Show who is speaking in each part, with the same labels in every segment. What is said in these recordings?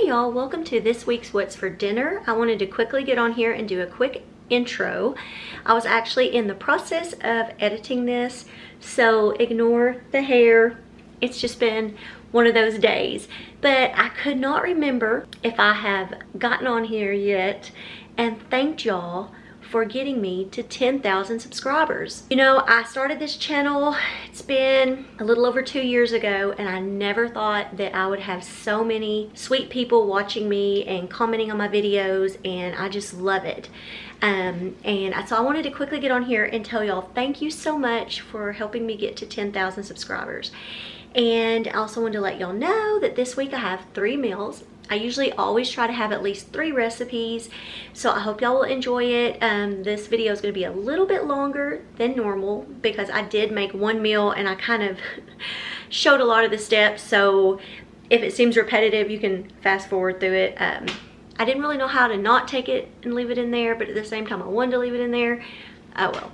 Speaker 1: Hey y'all, welcome to this week's What's for Dinner. I wanted to quickly get on here and do a quick intro. I was actually in the process of editing this, so ignore the hair. It's just been one of those days. But I could not remember if I have gotten on here yet and thanked y'all for getting me to 10,000 subscribers. You know, I started this channel, it's been a little over 2 years ago, and I never thought that I would have so many sweet people watching me and commenting on my videos, and I just love it. So I wanted to quickly get on here and tell y'all thank you so much for helping me get to 10,000 subscribers. And I also wanted to let y'all know that this week I have 3 meals. I usually always try to have at least 3 recipes, so I hope y'all will enjoy it. This video is going to be a little bit longer than normal because I did make 1 meal and I kind of showed a lot of the steps, so if it seems repetitive you can fast forward through it. I didn't really know how to not take it and leave it in there, but at the same time I wanted to leave it in there. Oh well,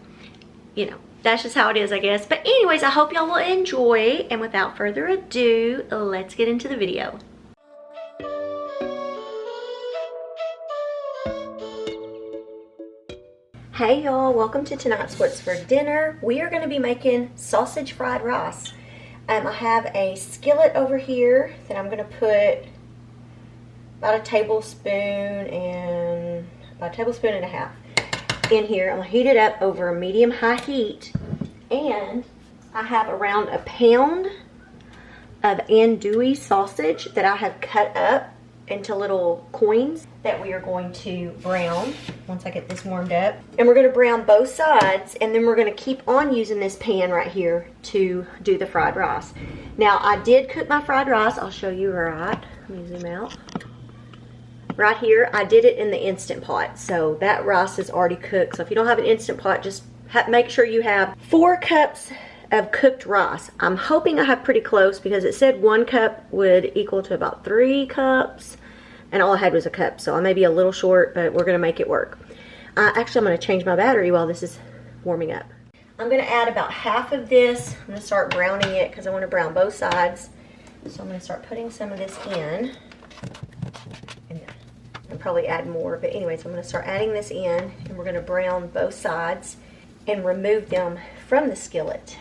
Speaker 1: you know, that's just how it is, I guess. But anyways, I hope y'all will enjoy, and without further ado, let's get into the video. Hey y'all, welcome to tonight's What's for Dinner. We are going to be making sausage fried rice. I have a skillet over here that I'm going to put about a tablespoon and a half in here. I'm going to heat it up over a medium-high heat, and I have around a pound of andouille sausage that I have cut up into little coins that we are going to brown once I get this warmed up. And we're going to brown both sides, and then we're going to keep on using this pan right here to do the fried rice. Now, I did cook my fried rice. I'll show you right. Let me zoom out. Right here, I did it in the Instant Pot, so that rice is already cooked. So if you don't have an Instant Pot, just make sure you have 4 cups of cooked rice. I'm hoping I have pretty close because it said 1 cup would equal to about 3 cups, and all I had was a cup, so I may be a little short, but we're gonna make it work. Actually, I'm gonna change my battery while this is warming up. I'm gonna add about half of this. I'm gonna start browning it because I want to brown both sides. So I'm gonna start putting some of this in, and I'll probably add more, but anyways, I'm gonna start adding this in, and we're gonna brown both sides and remove them from the skillet.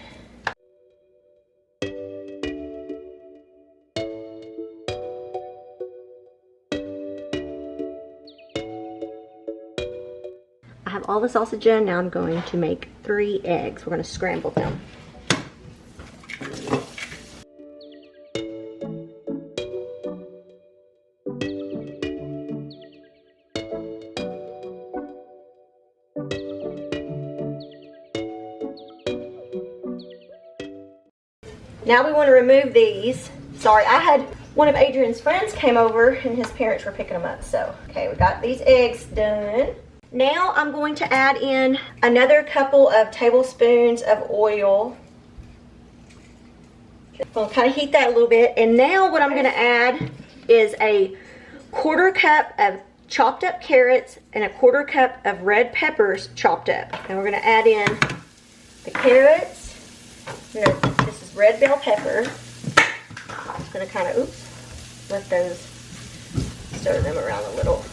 Speaker 1: I have all the sausage in. Now I'm going to make 3 eggs. We're going to scramble them. Now we want to remove these. Sorry, I had one of Adrian's friends came over and his parents were picking them up. So, okay, we got these eggs done. Now I'm going to add in another couple of tablespoons of oil. I'm going to kind of heat that a little bit. And now what I'm going to add is a 1/4 cup of chopped up carrots and a 1/4 cup of red peppers chopped up. And we're going to add in the carrots. This is red bell pepper. I'm just going to kind of, let those, stir them around a little.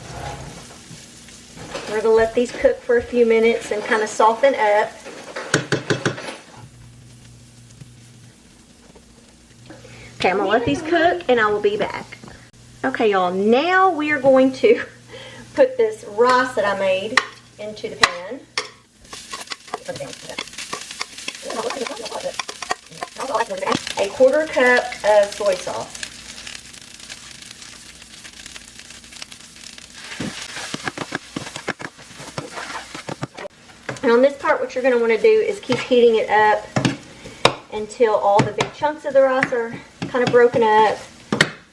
Speaker 1: We're going to let these cook for a few minutes and kind of soften up. Okay, I'm going to let these cook and I will be back. Okay, y'all, now we are going to put this rice that I made into the pan. A 1/4 cup of soy sauce. And on this part, what you're going to want to do is keep heating it up until all the big chunks of the rice are kind of broken up,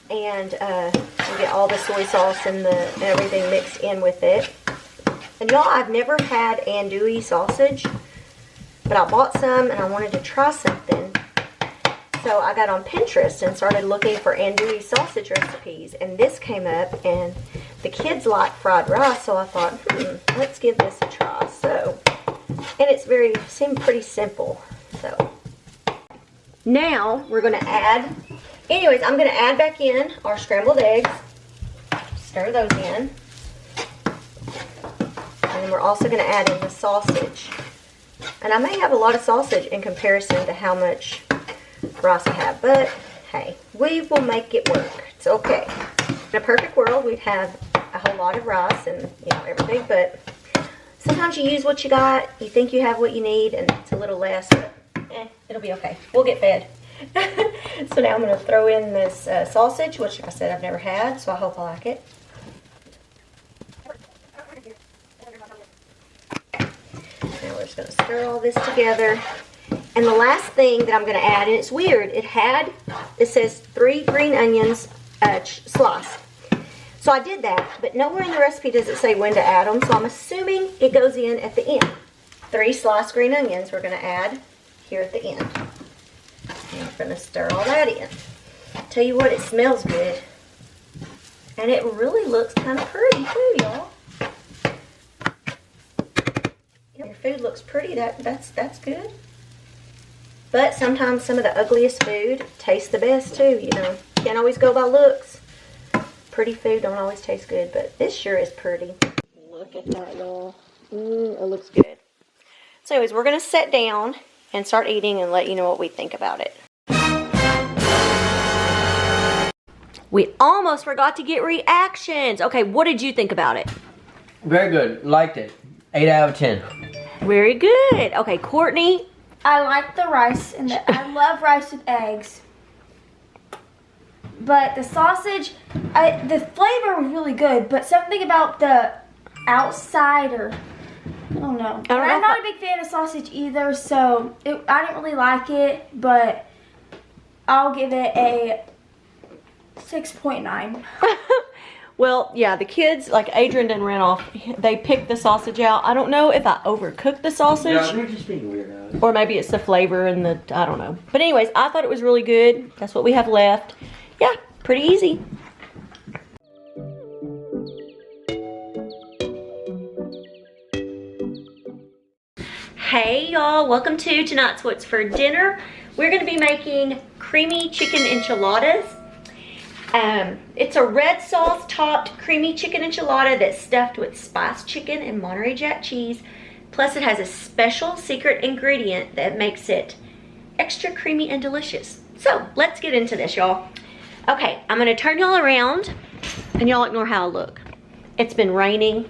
Speaker 1: and you get all the soy sauce and everything mixed in with it. And y'all, I've never had andouille sausage, but I bought some and I wanted to try something. So I got on Pinterest and started looking for andouille sausage recipes, and this came up, and the kids like fried rice, so I thought, let's give this a try. So, and it's seemed pretty simple. So now we're going to add, anyways, I'm going to add back in our scrambled eggs. Stir those in. And then we're also going to add in the sausage. And I may have a lot of sausage in comparison to how much rice I have, but hey, we will make it work. It's okay. In a perfect world, we'd have a whole lot of rice and, you know, everything, but sometimes you use what you got, you think you have what you need, and it's a little less, but it'll be okay. We'll get fed. So now I'm going to throw in this sausage, which, like I said, I've never had, so I hope I like it. Now we're just going to stir all this together. And the last thing that I'm going to add, and it's weird, it says 3 green onions sliced. So I did that, but nowhere in the recipe does it say when to add them, so I'm assuming it goes in at the end. 3 sliced green onions we're going to add here at the end. And we're going to stir all that in. Tell you what, it smells good. And it really looks kind of pretty too, y'all. Your food looks pretty, that's good. But sometimes some of the ugliest food tastes the best too, you know. Can't always go by looks. Pretty food don't always taste good, but this sure is pretty. Look at that, y'all. It looks good. So anyways, we're going to sit down and start eating and let you know what we think about it. We almost forgot to get reactions. Okay, what did you think about it?
Speaker 2: Very good. Liked it. 8 out of 10.
Speaker 1: Very good. Okay, Courtney.
Speaker 3: I like the rice, and I love rice with eggs. But the sausage, the flavor was really good, but something about the outside, or I don't know. I'm not a big fan of sausage either, so I didn't really like it, but I'll give it a 6.9.
Speaker 1: Well, yeah, the kids, like Adrian done ran off, they picked the sausage out. I don't know if I overcooked the sausage.
Speaker 2: Yeah, they're just being weirdos.
Speaker 1: Or maybe it's the flavor and I don't know. But anyways, I thought it was really good. That's what we have left. Yeah, pretty easy. Hey y'all, welcome to tonight's What's for Dinner. We're going to be making creamy chicken enchiladas. It's a red sauce topped creamy chicken enchilada that's stuffed with spiced chicken and Monterey Jack cheese. Plus it has a special secret ingredient that makes it extra creamy and delicious. So let's get into this, y'all. Okay, I'm gonna turn y'all around and y'all ignore how I look. It's been raining.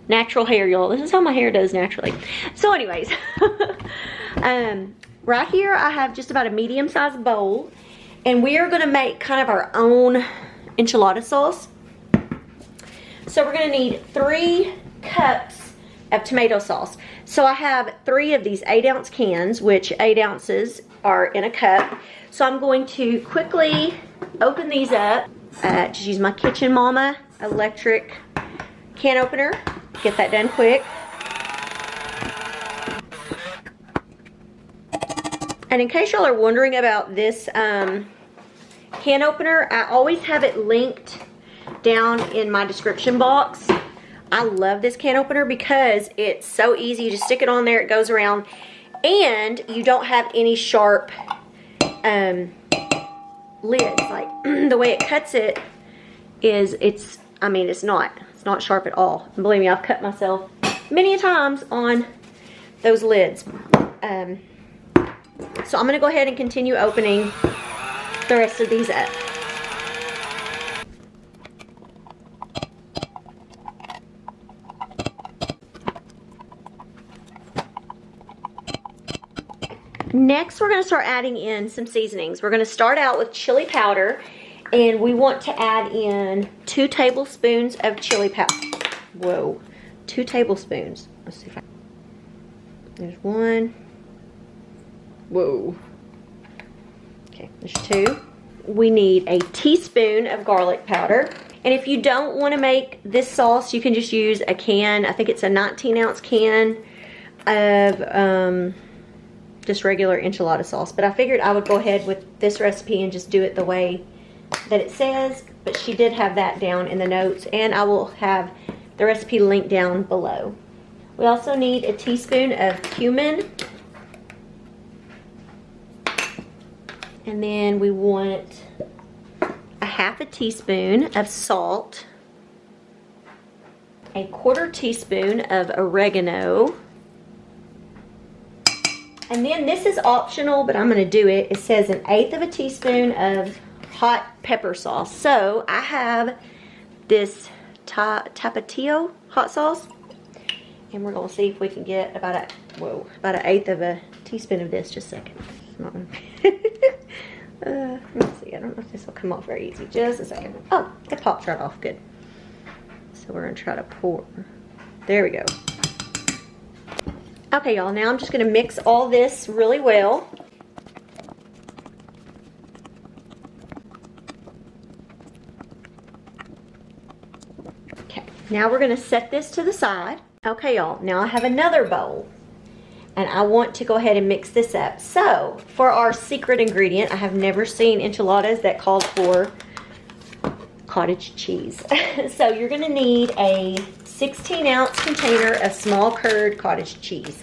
Speaker 1: Natural hair, y'all. This is how my hair does naturally. So anyways, right here I have just about a medium-sized bowl. And we are going to make kind of our own enchilada sauce. So we're going to need 3 cups of tomato sauce. So I have 3 of these 8-ounce cans, which 8 ounces are in a cup. So I'm going to quickly open these up. Just use my Kitchen Mama electric can opener. Get that done quick. And in case y'all are wondering about this can opener, I always have it linked down in my description box. I love this can opener because it's so easy. You just stick it on there, it goes around, and you don't have any sharp lids. Like the way it cuts it is, it's not sharp at all. And believe me, I've cut myself many a times on those lids. So I'm going to go ahead and continue opening the rest of these up. Next, we're going to start adding in some seasonings. We're going to start out with chili powder, and we want to add in 2 tablespoons of chili powder. Whoa, 2 tablespoons. Let's see if there's 1. Whoa. Okay, there's 2. We need a teaspoon of garlic powder. And if you don't want to make this sauce, you can just use a can. I think it's a 19-ounce can of just regular enchilada sauce. But I figured I would go ahead with this recipe and just do it the way that it says. But she did have that down in the notes, and I will have the recipe linked down below. We also need a teaspoon of cumin. And then we want a 1/2 teaspoon of salt. a 1/4 teaspoon of oregano. And then this is optional, but I'm going to do it. It says 1/8 teaspoon of hot pepper sauce. So I have this Tapatio hot sauce. And we're going to see if we can get about 1/8 teaspoon of this. Just a second. Let me see. I don't know if this will come off very easy. Just a second. Oh, it popped right off. Good. So we're going to try to pour. There we go. Okay, y'all. Now I'm just going to mix all this really well. Okay. Now we're going to set this to the side. Okay, y'all. Now I have another bowl. And I want to go ahead and mix this up. So, for our secret ingredient, I have never seen enchiladas that called for cottage cheese. So, you're going to need a 16-ounce container of small curd cottage cheese.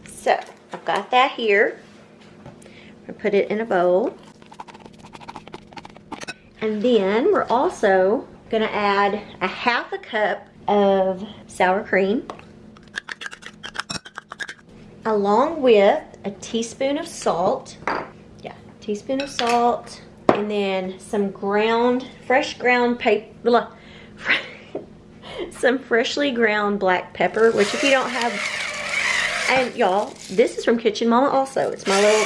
Speaker 1: So, I've got that here. I'm going to put it in a bowl. And then, we're also going to add a 1/2 cup of sour cream, along with a teaspoon of salt. Yeah, teaspoon of salt, and then some fresh ground paper, some freshly ground black pepper, which if you don't have, and y'all, this is from Kitchen Mama also. It's my little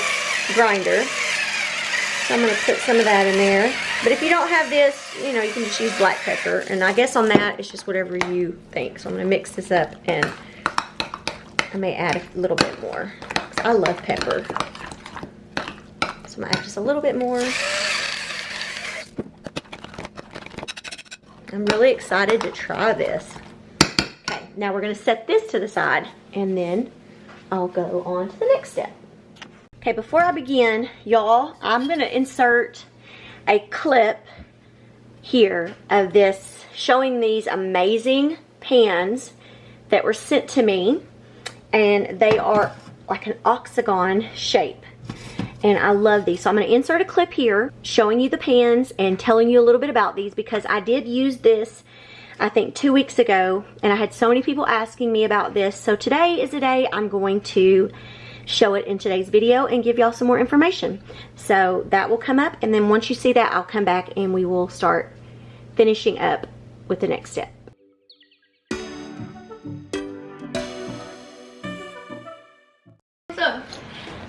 Speaker 1: grinder. So I'm going to put some of that in there. But if you don't have this, you know, you can just use black pepper. And I guess on that, it's just whatever you think. So I'm going to mix this up, and I may add a little bit more. I love pepper. So I'm going to add just a little bit more. I'm really excited to try this. Okay, now we're going to set this to the side, and then I'll go on to the next step. Okay, before I begin, y'all, I'm going to insert a clip here of this showing these amazing pans that were sent to me. And they are like an octagon shape. And I love these. So I'm going to insert a clip here showing you the pans and telling you a little bit about these, because I did use this, I think, 2 weeks ago. And I had so many people asking me about this. So today is the day I'm going to show it in today's video and give y'all some more information. So that will come up. And then once you see that, I'll come back and we will start finishing up with the next step.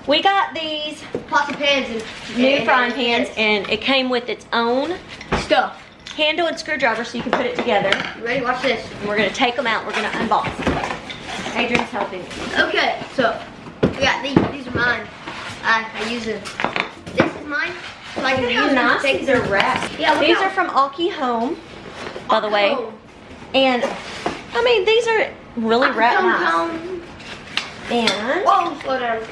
Speaker 1: We got these
Speaker 4: pots and pans and
Speaker 1: new frying pans, and it came with its own
Speaker 4: stuff.
Speaker 1: Handle and screwdriver so you can put it together.
Speaker 4: You ready? Watch this.
Speaker 1: And we're going to take them out. We're going to unbox. Adrian's helping me.
Speaker 4: Okay, so we got these. These are mine. I use them. This is mine. So I can use them.
Speaker 1: Nice. These are wrapped.
Speaker 4: Yeah,
Speaker 1: these are from Aki Home, by the way. And I mean, these are really wrapped nice. And
Speaker 4: whoa, slow down.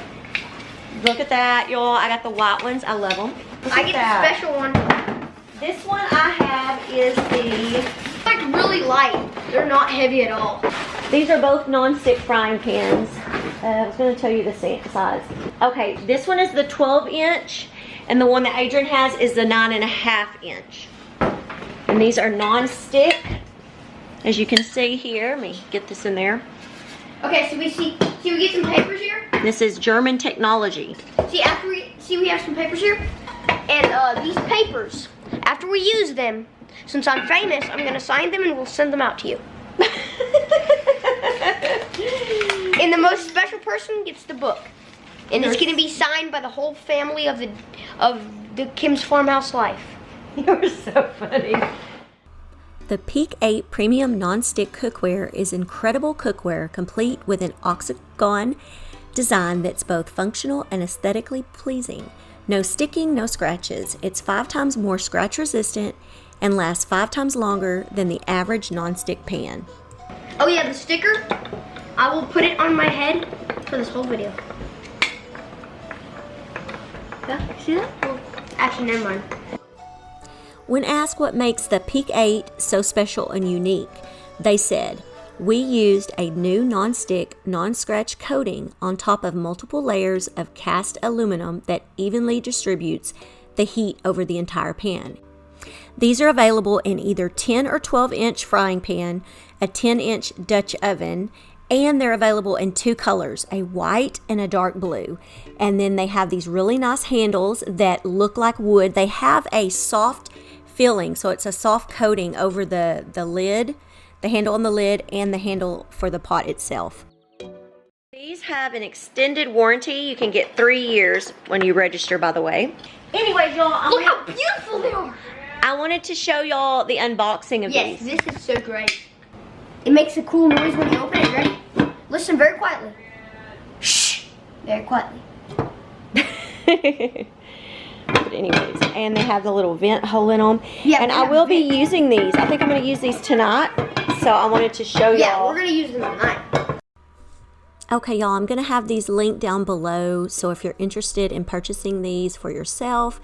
Speaker 1: Look at that, y'all. I got the white ones. I love them.
Speaker 4: I get the special one.
Speaker 1: This one I have is
Speaker 4: It's like really light. They're not heavy at all.
Speaker 1: These are both non-stick frying pans. I was going to tell you the size. Okay, this one is the 12-inch, and the one that Adrian has is the 9.5-inch. And these are non-stick, as you can see here. Let me get this in there.
Speaker 4: Okay, so we get some papers here.
Speaker 1: This is German technology.
Speaker 4: We have some papers here, and these papers, after we use them, since I'm famous, I'm gonna sign them and we'll send them out to you. And the most special person gets the book, and it's gonna be signed by the whole family of the Kimsfarmhouselife.
Speaker 1: You're so funny.
Speaker 5: The Peak 8 Premium Non-Stick Cookware is incredible cookware complete with an octagon design that's both functional and aesthetically pleasing. No sticking, no scratches. It's 5 times more scratch resistant and lasts 5 times longer than the average non-stick pan.
Speaker 4: Oh yeah, the sticker, I will put it on my head for this whole video. Yeah, see that? Well, actually, never mind.
Speaker 5: When asked what makes the Peak 8 so special and unique, they said, "We used a new non-stick, non-scratch coating on top of multiple layers of cast aluminum that evenly distributes the heat over the entire pan. These are available in either 10 or 12 inch frying pan, a 10-inch Dutch oven, and they're available in 2 colors, a white and a dark blue. And then they have these really nice handles that look like wood. They have a soft filling, so it's a soft coating over the lid, the handle on the lid, and the handle for the pot itself. These have an extended warranty. You can get 3 years when you register, by the way. Anyways, y'all,
Speaker 4: Look how beautiful they are.
Speaker 5: I wanted to show y'all the unboxing of
Speaker 4: Yes,
Speaker 5: these.
Speaker 4: this is so great. It makes a cool noise when you open it. Ready? Listen very quietly. Shh. Very quietly.
Speaker 5: But anyways, and they have the little vent hole in them.
Speaker 4: Yeah,
Speaker 5: and
Speaker 4: they
Speaker 5: I
Speaker 4: have
Speaker 5: will be
Speaker 4: vents.
Speaker 5: using these. I think I'm going to use these tonight. So I wanted to show y'all.
Speaker 4: Yeah, we're going to use them tonight.
Speaker 5: Okay, y'all, I'm going to have these linked down below. So if you're interested in purchasing these for yourself,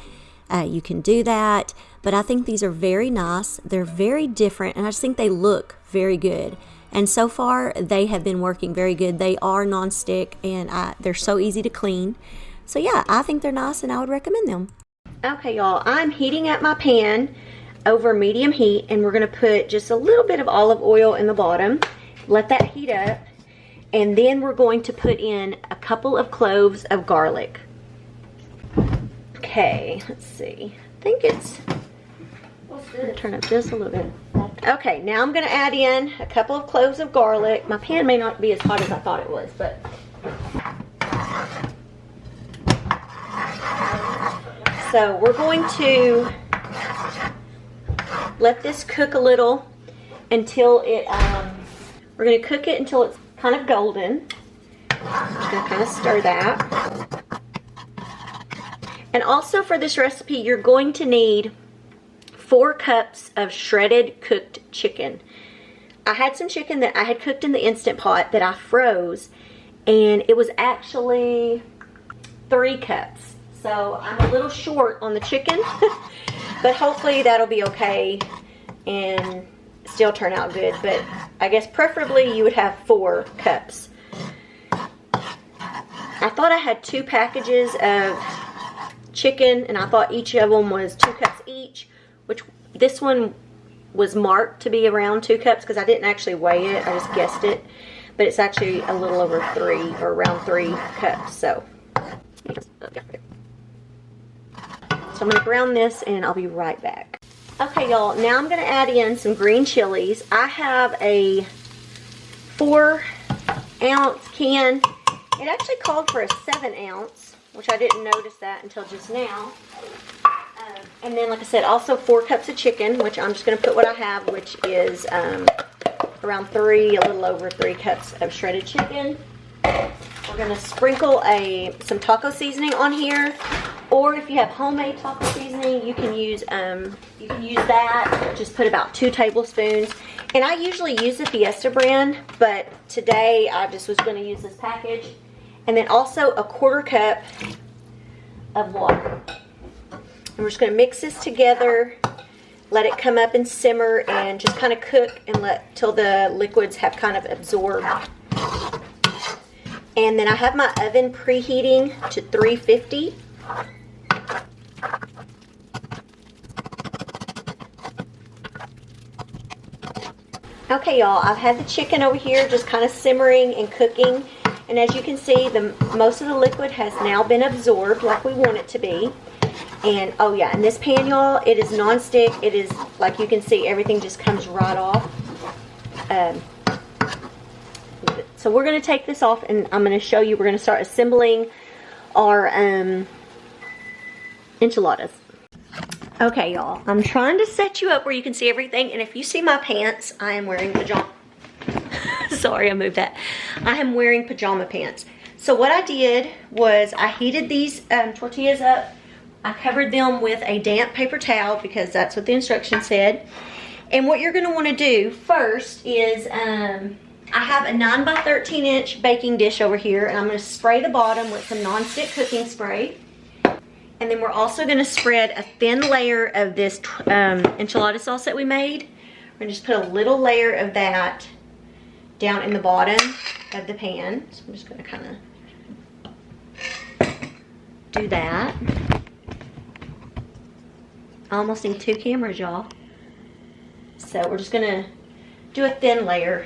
Speaker 5: you can do that. But I think these are very nice. They're very different, and I just think they look very good. And so far, they have been working very good. They are nonstick, and they're so easy to clean. So yeah, I think they're nice, and I would recommend them. Okay, y'all, I'm heating up my pan over medium heat, and we're going to put just a little bit of olive oil in the bottom. Let that heat up, and then we're going to put in a couple of cloves of garlic. Okay, let's see. I think it's... Turn up just a little bit. Okay, now I'm going to add in a couple of cloves of garlic. My pan may not be as hot as I thought it was, but... So we're going to let this cook a little until it, we're going to cook it until it's kind of golden. I'm just going to kind of stir that. And also for this recipe, you're going to need 4 cups of shredded cooked chicken. I had some chicken that I had cooked in the Instant Pot that I froze, and it was actually 3 cups. So I'm a little short on the chicken, but hopefully that'll be okay and still turn out good. But I guess preferably you would have 4 cups. I thought I had 2 packages of chicken, and I thought each of them was 2 cups each, which this one was marked to be around 2 cups because I didn't actually weigh it, I just guessed it. But it's actually a little over 3, or around 3 cups. So I'm going to brown this, and I'll be right back. Okay, y'all, now I'm going to add in some green chilies. I have a 4-ounce can. It actually called for a 7-ounce, which I didn't notice that until just now. And then, like I said, also 4 cups of chicken, which I'm just going to put what I have, which is around 3, a little over 3 cups of shredded chicken. We're going to sprinkle some taco seasoning on here, or if you have homemade taco seasoning, you can use that. Just put about 2 tablespoons. And I usually use the Fiesta brand, but today I just was going to use this package. And then also a 1/4 cup of water. And we're just going to mix this together, let it come up and simmer, and just kind of cook and till the liquids have kind of absorbed. And then I have my oven preheating to 350. Okay, y'all, I've had the chicken over here just kind of simmering and cooking. And as you can see, most of the liquid has now been absorbed like we want it to be. And, oh yeah, and this pan, y'all, it is non-stick. It is, like you can see, everything just comes right off. So we're going to take this off, and I'm going to show you, we're going to start assembling our enchiladas. Okay, y'all, I'm trying to set you up where you can see everything, and if you see my pants, I am wearing pajama. Sorry, I moved that. I am wearing pajama pants. So what I did was I heated these tortillas up. I covered them with a damp paper towel because that's what the instructions said. And what you're going to want to do first is I have a 9 by 13 inch baking dish over here, and I'm going to spray the bottom with some non-stick cooking spray. And then we're also going to spread a thin layer of this enchilada sauce that we made. We're going to just put a little layer of that down in the bottom of the pan. So I'm just going to kind of do that.
Speaker 1: I almost need 2 cameras, y'all. So we're just gonna do a thin layer.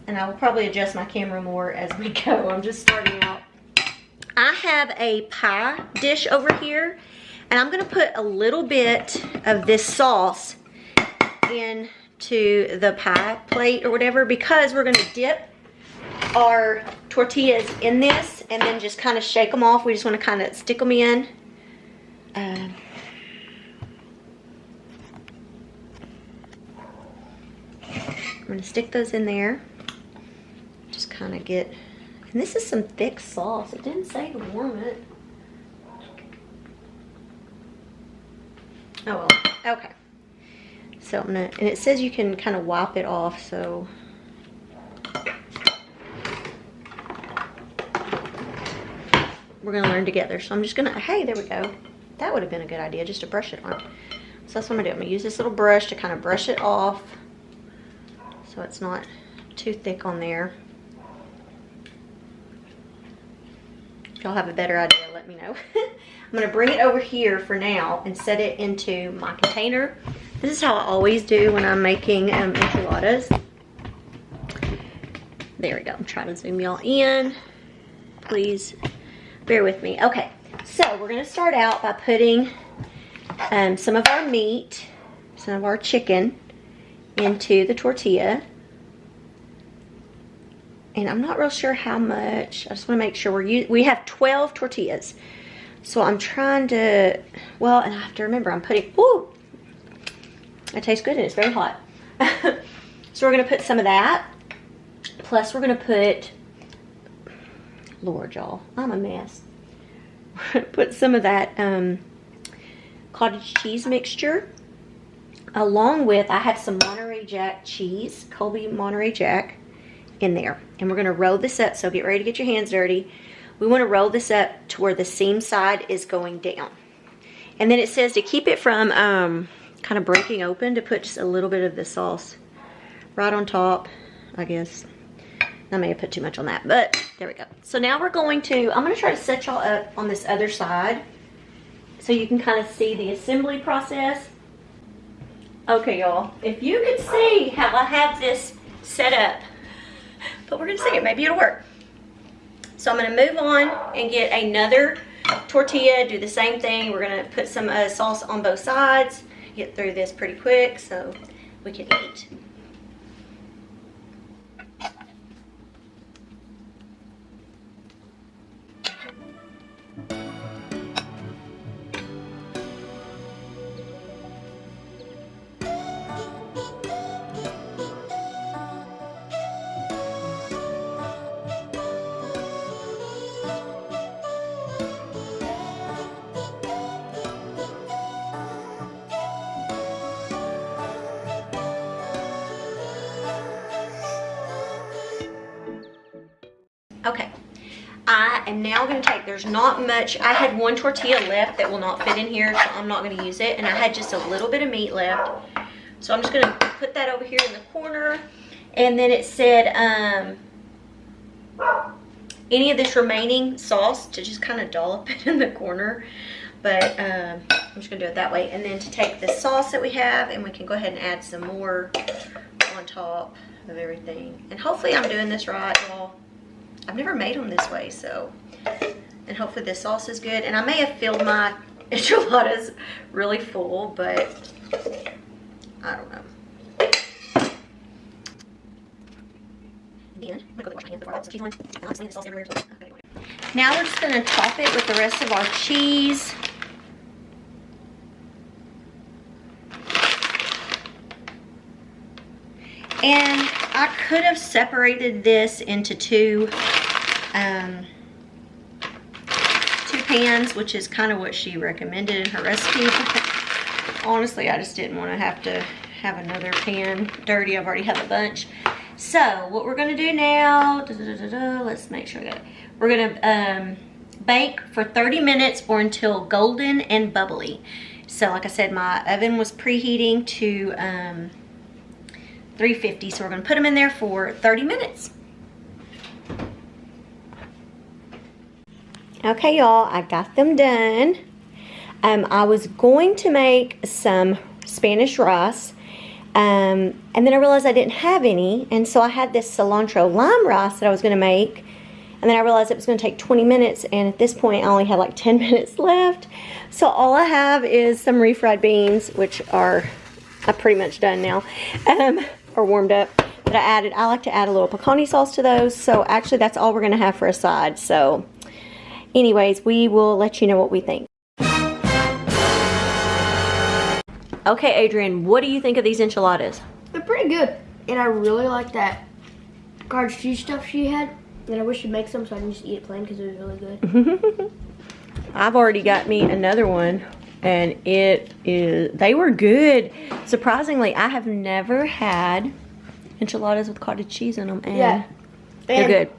Speaker 1: And I will probably adjust my camera more as we go. I'm just starting out. I have a pie dish over here, and I'm gonna put a little bit of this sauce into the pie plate or whatever, because we're gonna dip our tortillas in this and then just kind of shake them off. We just want to kind of stick them in. I'm going to stick those in there. Just kind of get, and this is some thick sauce. It didn't say to warm it. Oh well, okay. So I'm gonna, and it says you can kind of wipe it off, so. We're gonna learn together. So I'm just gonna, hey, there we go. That would have been a good idea, just to brush it on. So that's what I'm gonna do. I'm gonna use this little brush to kind of brush it off so it's not too thick on there. If y'all have a better idea, let me know. I'm gonna bring it over here for now and set it into my container. This is how I always do when I'm making enchiladas. There we go. I'm trying to zoom y'all in. Please bear with me. Okay, so we're gonna start out by putting some of our meat, some of our chicken into the tortilla. And I'm not real sure how much. I just want to make sure we have 12 tortillas. So I'm trying to, well, and I have to remember I'm putting, whoo, it tastes good and it's very hot. So we're gonna put some of that. Plus we're gonna put, Lord, y'all, I'm a mess. Put some of that cottage cheese mixture, along with, I have some Monterey Jack cheese, Colby Monterey Jack, in there. And we're gonna roll this up, so get ready to get your hands dirty. We wanna roll this up to where the seam side is going down. And then it says to keep it from kind of breaking open, to put just a little bit of the sauce right on top, I guess. I may have put too much on that, but there we go. So now we're going to, I'm going to try to set y'all up on this other side so you can kind of see the assembly process. Okay, y'all, if you could see how I have this set up, but we're going to see it, maybe it'll work. So I'm going to move on and get another tortilla, do the same thing. We're going to put some sauce on both sides, get through this pretty quick so we can eat. Okay, I am now going to take, there's not much, I had one tortilla left that will not fit in here, so I'm not going to use it, and I had just a little bit of meat left, so I'm just going to put that over here in the corner. And then it said any of this remaining sauce to just kind of dollop it in the corner, but I'm just going to do it that way. And then to take the sauce that we have, and we can go ahead and add some more on top of everything. And hopefully I'm doing this right, y'all. I've never made them this way, so, and hopefully this sauce is good. And I may have filled my enchiladas really full, but I don't know. Again, I'm gonna go wash my hands before I put some cheese on. I'm just leaving the sauce everywhere. Now we're just gonna top it with the rest of our cheese. And I could have separated this into two pans, which is kind of what she recommended in her recipe. Honestly, I just didn't want to have another pan dirty. I've already have a bunch. So what we're going to do now, let's make sure we got it. We're going to bake for 30 minutes or until golden and bubbly. So like I said, my oven was preheating to 350, so we're going to put them in there for 30 minutes. Okay, y'all, I got them done. I was going to make some Spanish rice, and then I realized I didn't have any, and so I had this cilantro lime rice that I was going to make, and then I realized it was going to take 20 minutes, and at this point I only had like 10 minutes left. So all I have is some refried beans, which are pretty much done now, or warmed up, that I added. I like to add a little pecani sauce to those, so actually that's all we're going to have for a side. So anyways, we will let you know what we think. Okay, Adrian, what do you think of these enchiladas?
Speaker 4: They're pretty good. And I really like that cottage cheese stuff she had. And I wish she'd make some so I can just eat it plain because it was really good.
Speaker 1: I've already got me another one, and they were good. Surprisingly, I have never had enchiladas with cottage cheese in them, and
Speaker 4: Yeah.
Speaker 1: they're good.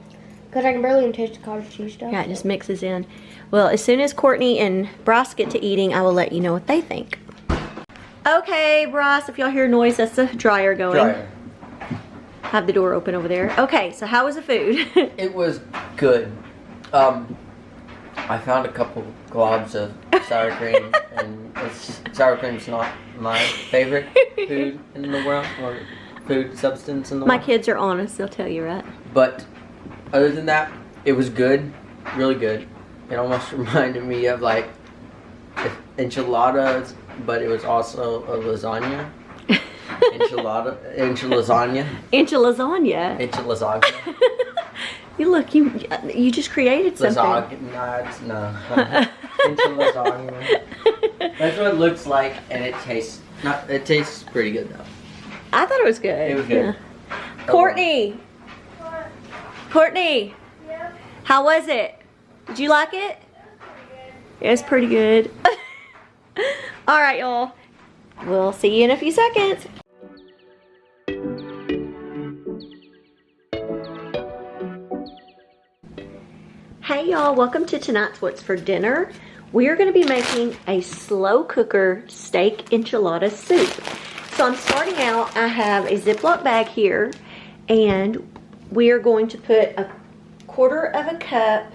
Speaker 4: Because I can barely even taste the cottage cheese stuff.
Speaker 1: Yeah, it just mixes in. Well, as soon as Courtney and Bryce get to eating, I will let you know what they think. Okay, Bryce, if y'all hear noise, that's the dryer going.
Speaker 2: Dryer.
Speaker 1: Have the door open over there. Okay, so how was the food?
Speaker 2: It was good. I found a couple globs of sour cream, and sour cream's not my favorite food in the world, or food substance in the
Speaker 1: My
Speaker 2: world.
Speaker 1: kids are honest, they'll tell you, right?
Speaker 2: But other than that, it was good, really good. It almost reminded me of like enchiladas, but it was also a lasagna. Enchilasagna.
Speaker 1: Enchilasagna. You look, you just created something.
Speaker 2: Lasagna, no. Enchilasagna. That's what it looks like, and it tastes pretty good though.
Speaker 1: I thought it was good.
Speaker 2: It was good.
Speaker 1: Yeah. Courtney. Courtney.
Speaker 3: Yeah.
Speaker 1: How was it? Did you like it? It was pretty good. All right, y'all. We'll see you in a few seconds. Hey y'all, welcome to tonight's What's for Dinner. We are going to be making a slow cooker steak enchilada soup. So I'm starting out, I have a Ziploc bag here, and we are going to put a 1/4 of a cup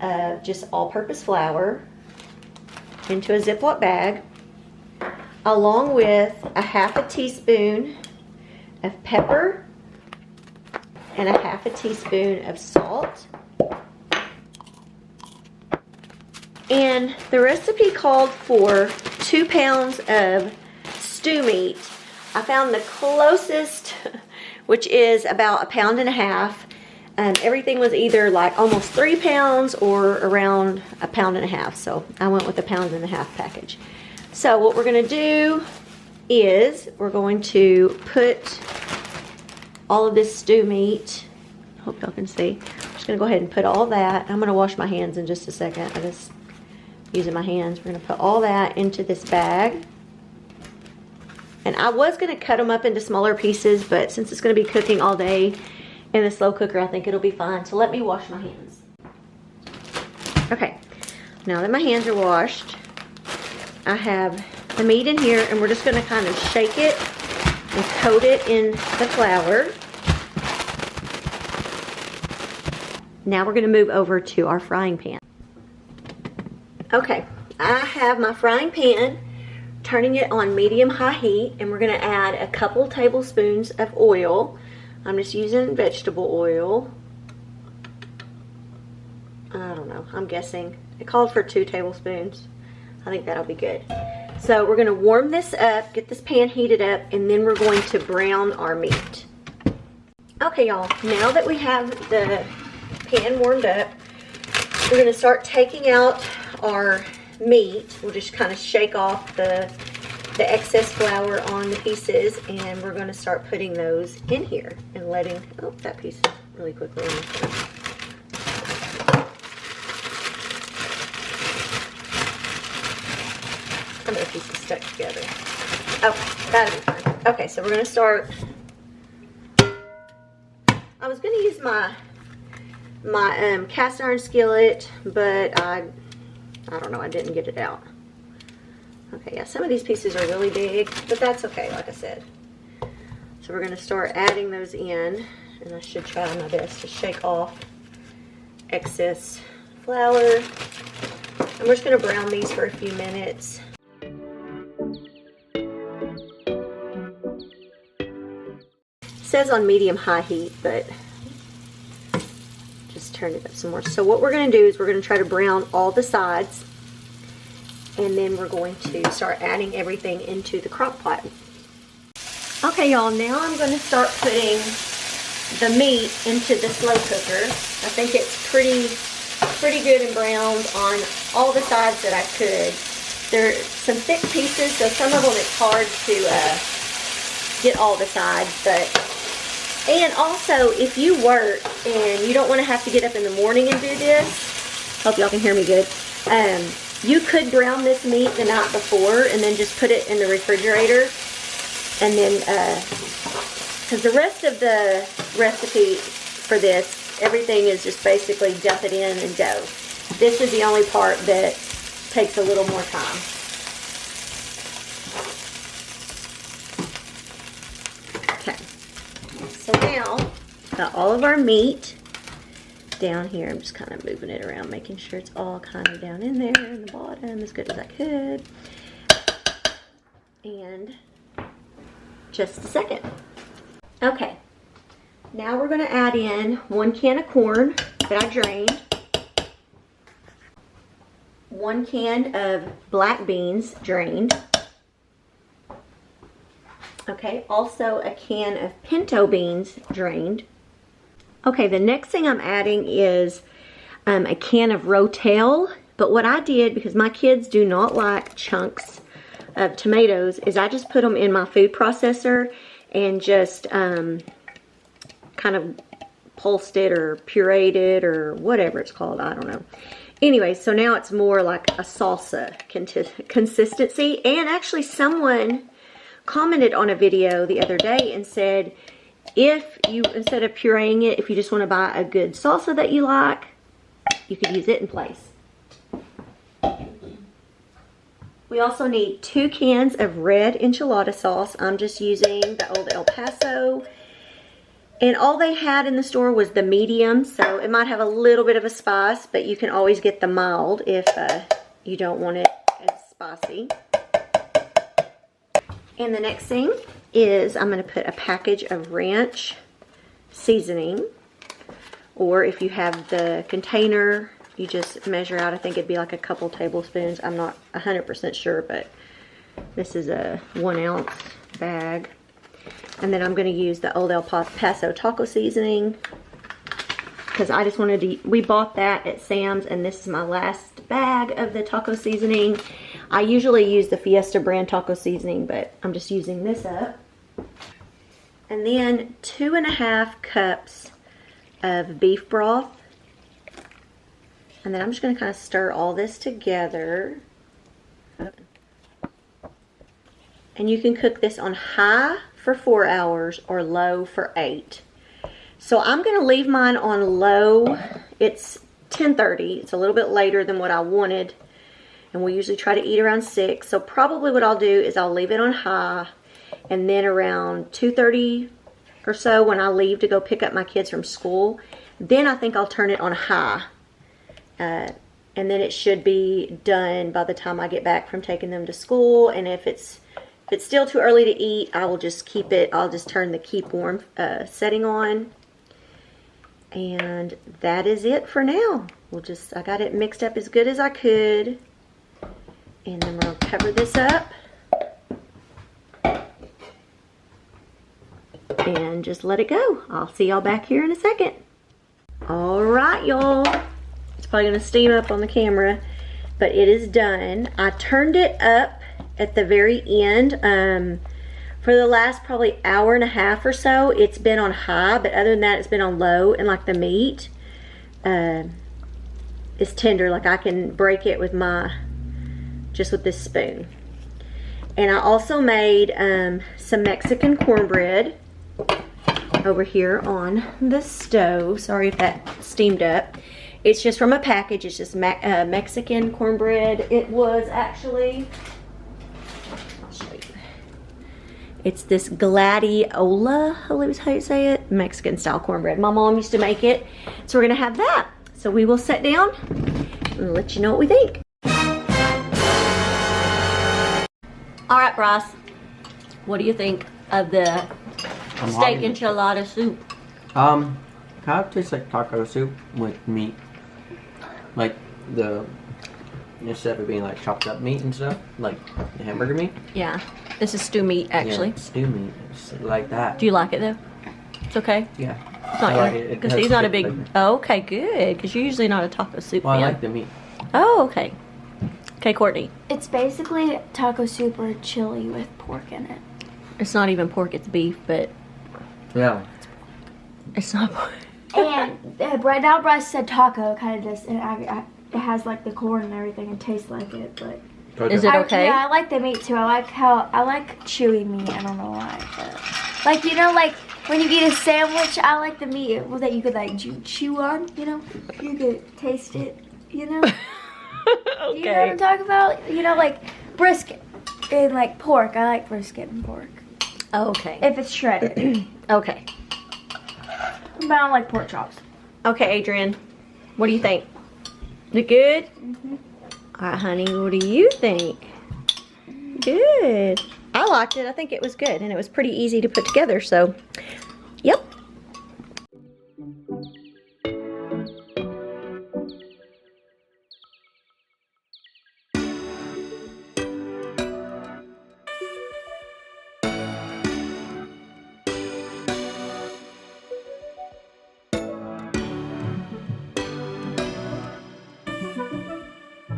Speaker 1: of just all-purpose flour into a Ziploc bag, along with a 1/2 teaspoon of pepper and a 1/2 teaspoon of salt. And the recipe called for 2 pounds of stew meat. I found the closest, which is about 1.5 pounds. Everything was either like almost 3 pounds or around 1.5 pounds. So I went with the 1.5 pound package. So what we're going to do is we're going to put all of this stew meat. I hope y'all can see. I'm just going to go ahead and put all that. I'm going to wash my hands in just a second. I just using my hands. We're going to put all that into this bag. And I was going to cut them up into smaller pieces, but since it's going to be cooking all day in the slow cooker, I think it'll be fine. So let me wash my hands. Okay, now that my hands are washed, I have the meat in here, and we're just going to kind of shake it and coat it in the flour. Now we're going to move over to our frying pan. Okay, I have my frying pan, turning it on medium-high heat, and we're going to add a couple tablespoons of oil. I'm just using vegetable oil. I don't know, I'm guessing. It called for 2 tablespoons. I think that'll be good. So we're going to warm this up, get this pan heated up, and then we're going to brown our meat. Okay, y'all, now that we have the pan warmed up, we're going to start taking out our meat. We'll just kind of shake off the excess flour on the pieces, and we're going to start putting those in here and letting, oh, that piece really quickly. Some of the pieces stuck together. Okay, that'll be fine. Okay, so we're going to start. I was going to use my cast iron skillet, but I don't know, I didn't get it out. Okay, yeah, some of these pieces are really big, but that's okay, like I said. So we're going to start adding those in, and I should try my best to shake off excess flour. And we're just gonna brown these for a few minutes. It says on medium-high heat, but just turn it up some more. So what we're gonna do is we're gonna try to brown all the sides, and then we're going to start adding everything into the crock pot. Okay, y'all, now I'm gonna start putting the meat into the slow cooker. I think it's pretty good and browned on all the sides that I could. There are some thick pieces, so some of them it's hard to get all the sides. And also, if you work and you don't want to have to get up in the morning and do this, hope y'all can hear me good. You could brown this meat the night before and then just put it in the refrigerator, and then because the rest of the recipe for this, everything is just basically dump it in and go. This is the only part that takes a little more time. Okay, so now got all of our meat down here. I'm just kind of moving it around, making sure it's all kind of down in there in the bottom as good as I could. And just a second. Okay, now we're going to add in 1 can of corn that I drained, 1 can of black beans drained, okay, also a can of pinto beans drained. Okay, the next thing I'm adding is a can of rotel, but what I did, because my kids do not like chunks of tomatoes, is I just put them in my food processor and just kind of pulsed it or pureed it or whatever it's called, I don't know. Anyway, so now it's more like a salsa consistency. And actually someone commented on a video the other day and said, if you, instead of pureeing it, if you just want to buy a good salsa that you like, you could use it in place. We also need 2 cans of red enchilada sauce. I'm just using the old El Paso. And all they had in the store was the medium, so it might have a little bit of a spice, but you can always get the mild if you don't want it as spicy. And the next thing is I'm going to put a package of ranch seasoning, or if you have the container, you just measure out. I think it'd be like a couple tablespoons. I'm not 100% sure, but this is a 1 ounce bag. And then I'm going to use the old El Paso taco seasoning, because I just wanted to, we bought that at Sam's, and this is my last bag of the taco seasoning. I usually use the Fiesta brand taco seasoning, but I'm just using this up. And then 2.5 cups of beef broth. And then I'm just going to kind of stir all this together. And you can cook this on high for 4 hours or low for 8. So I'm going to leave mine on low. It's 10:30. It's a little bit later than what I wanted. And we usually try to eat around 6. So probably what I'll do is I'll leave it on high. And then around 2:30 or so, when I leave to go pick up my kids from school, then I think I'll turn it on high. And then it should be done by the time I get back from taking them to school. And if it's still too early to eat, I will just keep it. I'll just turn the keep warm setting on. And that is it for now. I got it mixed up as good as I could. And then we're going to cover this up. And just let it go. I'll see y'all back here in a second. Alright, y'all. It's probably going to steam up on the camera, but it is done. I turned it up at the very end. For the last probably hour and a half or so, it's been on high, but other than that, it's been on low. And like the meat is tender. Like I can break it with just with this spoon. And I also made some Mexican cornbread over here on the stove. Sorry if that steamed up. It's just from a package. It's just Mexican cornbread. It was actually, I'll show you. It's this gladiola, I believe is how you say it. Mexican style cornbread. My mom used to make it. So we're gonna have that. So we will sit down and let you know what we think. All right, Bryce. What do you think of the steak enchilada soup?
Speaker 2: Kind of tastes like taco soup with meat. Like instead of it being like chopped up meat and stuff, like the hamburger meat.
Speaker 1: Yeah, this is stew meat actually.
Speaker 2: Yeah, stew meat. It's like that.
Speaker 1: Do you like it though? It's okay.
Speaker 2: Yeah.
Speaker 1: It's not
Speaker 2: I like it.
Speaker 1: because
Speaker 2: It has
Speaker 1: he's not a
Speaker 2: good
Speaker 1: big.
Speaker 2: flavor.
Speaker 1: Oh, okay, good. Because you're usually not a taco soup
Speaker 2: Well, I
Speaker 1: fan.
Speaker 2: like the meat.
Speaker 1: Oh, okay. Okay, Courtney.
Speaker 3: It's basically taco soup or chili with pork in it.
Speaker 1: It's not even pork; it's beef, but
Speaker 2: Yeah.
Speaker 1: it's not pork.
Speaker 3: And right now, Bryce said taco, kind of just, and it has like the corn and everything and tastes like it, but.
Speaker 1: Is it okay?
Speaker 3: Yeah, I like the meat too. I like chewy meat. I don't know why. But, like, you know, like when you eat a sandwich, I like the meat that you could like chew on. You know, you could taste it. You know.
Speaker 1: Okay.
Speaker 3: You know what I'm talking about? You know, like brisket and like pork. I like brisket and pork
Speaker 1: Okay.
Speaker 3: if it's shredded.
Speaker 1: Okay.
Speaker 3: But I don't like pork chops.
Speaker 1: Okay, Adrian. What do you think? Look good? All right, honey. What do you think? Good. I liked it. I think it was good, and it was pretty easy to put together. So,